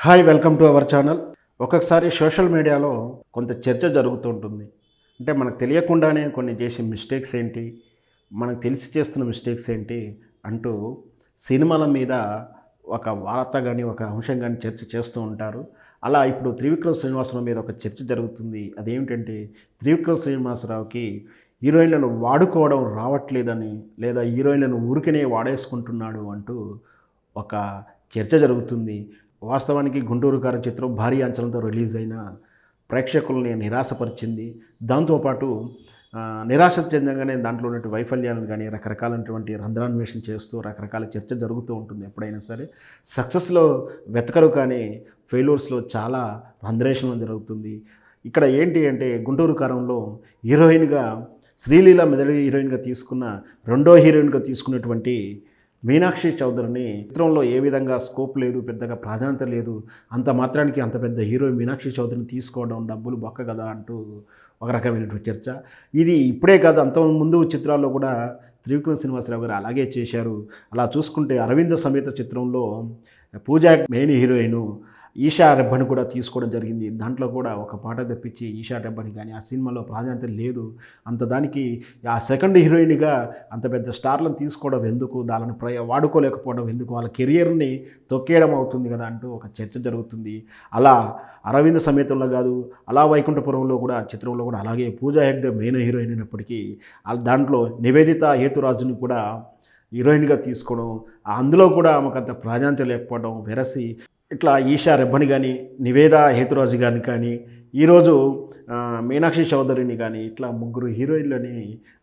Hi, welcome to our channel. ఒక్కొక్కసారి social మీడియాలో కొంత చర్చ జరుగుతుంటుంది. అంటే మనకు తెలియకుండానే కొన్ని చేసే మిస్టేక్స్ ఏంటి, మనకు తెలిసి చేస్తున్న మిస్టేక్స్ ఏంటి అంటూ సినిమాల మీద ఒక వార్త కానీ ఒక అంశం కానీ చర్చ చేస్తూ ఉంటారు. అలా ఇప్పుడు త్రివిక్రమ్ శ్రీనివాసరావు మీద ఒక చర్చ జరుగుతుంది. అదేమిటంటే త్రివిక్రమ్ శ్రీనివాసరావుకి హీరోయిన్లను వాడుకోవడం రావట్లేదని, లేదా హీరోయిన్లను ఊరికనే వాడేసుకుంటున్నాడు అంటూ ఒక చర్చ జరుగుతుంది. వాస్తవానికి 'గుంటూరు కారం' చిత్రం భారీ అంచనాలతో రిలీజ్ అయిన ప్రేక్షకుల్ని నిరాశపరిచింది. దాంతోపాటు నిరాశ చెందగానే దాంట్లో ఉన్నటువంటి వైఫల్యాలను కానీ రకరకాలైనటువంటి రంధ్రాన్వేషణ చేస్తూ రకరకాల చర్చ జరుగుతూ ఉంటుంది. ఎప్పుడైనా సరే సక్సెస్లో వెతకరు, కానీ ఫెయిల్యూర్స్లో చాలా రంధ్రేషణ జరుగుతుంది. ఇక్కడ ఏంటి అంటే 'గుంటూరు కారంలో' హీరోయిన్గా శ్రీలీల మెదడి హీరోయిన్గా తీసుకున్న రెండో హీరోయిన్గా తీసుకున్నటువంటి మీనాక్షి చౌదరిని చిత్రంలో ఏ విధంగా స్కోప్ లేదు, పెద్దగా ప్రాధాన్యత లేదు, అంత మాత్రానికి అంత పెద్ద హీరోయిన్ మీనాక్షి చౌదరిని తీసుకోవడం డబ్బులు బొక్క కదా అంటూ ఒక రకమైనటువంటి చర్చ. ఇది ఇప్పుడే కాదు, అంత ముందు చిత్రాల్లో కూడా త్రివిక్రమ్ శ్రీనివాసరావు గారు అలాగే చేశారు. అలా చూసుకుంటే 'అరవింద సమేత' చిత్రంలో పూజా మెయిన్ హీరోయిన్ ఈషా రెబ్బని కూడా తీసుకోవడం జరిగింది. దాంట్లో కూడా ఒక పాట తప్పించి ఈషా రెబ్బని కానీ ఆ సినిమాలో ప్రాధాన్యత లేదు. అంత దానికి ఆ సెకండ్ హీరోయిన్గా అంత పెద్ద స్టార్లను తీసుకోవడం ఎందుకు, దానిని వాడుకోలేకపోవడం ఎందుకు, వాళ్ళ కెరియర్ని తొక్కేయడం అవుతుంది కదా అంటూ ఒక చర్చ జరుగుతుంది. అలా 'అరవింద సమేతంలో' కాదు, అలా 'వైకుంఠపురంలో' కూడా చిత్రంలో కూడా అలాగే పూజా హెగ్డే మెయిన్ హీరోయిన్ అయినప్పటికీ దాంట్లో నివేదిత హేతురాజుని కూడా హీరోయిన్గా తీసుకోవడం, అందులో కూడా ఆమెకు అంత ప్రాధాన్యత లేకపోవడం వెరసి ఇట్లా ఈషా రెబ్బని కానీ నివేదా హేతురాజు గారిని కానీ ఈరోజు మీనాక్షి చౌదరిని కానీ ఇట్లా ముగ్గురు హీరోయిన్లని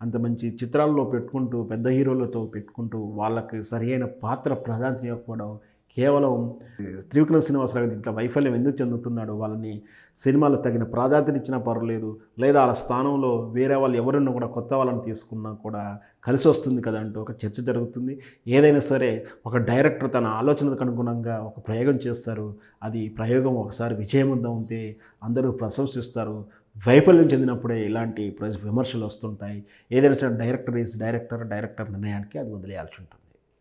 అంత మంచి చిత్రాల్లో పెట్టుకుంటూ పెద్ద హీరోలతో పెట్టుకుంటూ వాళ్ళకి సరైన పాత్ర ప్రాధాన్యత ఇవ్వకపోవడం, కేవలం త్రివిక్రమ్ శ్రీనివాసరావు ఇట్లా వైఫల్యం ఎందుకు చెందుతున్నాడు, వాళ్ళని సినిమాలో తగిన ప్రాధాన్యత ఇచ్చినా పర్వాలేదు, లేదా వాళ్ళ స్థానంలో వేరే వాళ్ళు ఎవరున్నా కూడా కొత్త వాళ్ళని తీసుకున్నా కూడా కలిసి వస్తుంది కదా అంటూ ఒక చర్చ జరుగుతుంది. ఏదైనా సరే ఒక డైరెక్టర్ తన ఆలోచనకు అనుగుణంగా ఒక ప్రయోగం చేస్తారు. అది ప్రయోగం ఒకసారి విజయవంతం ఉంటే అందరూ ప్రశంసిస్తారు. వైఫల్యం చెందినప్పుడే ఇలాంటి విమర్శలు వస్తుంటాయి. ఏదైనా సరే డైరెక్టర్ ఈజ్ డైరెక్టర్ నిర్ణయానికి అది వదిలేయాల్సి ఉంటుంది.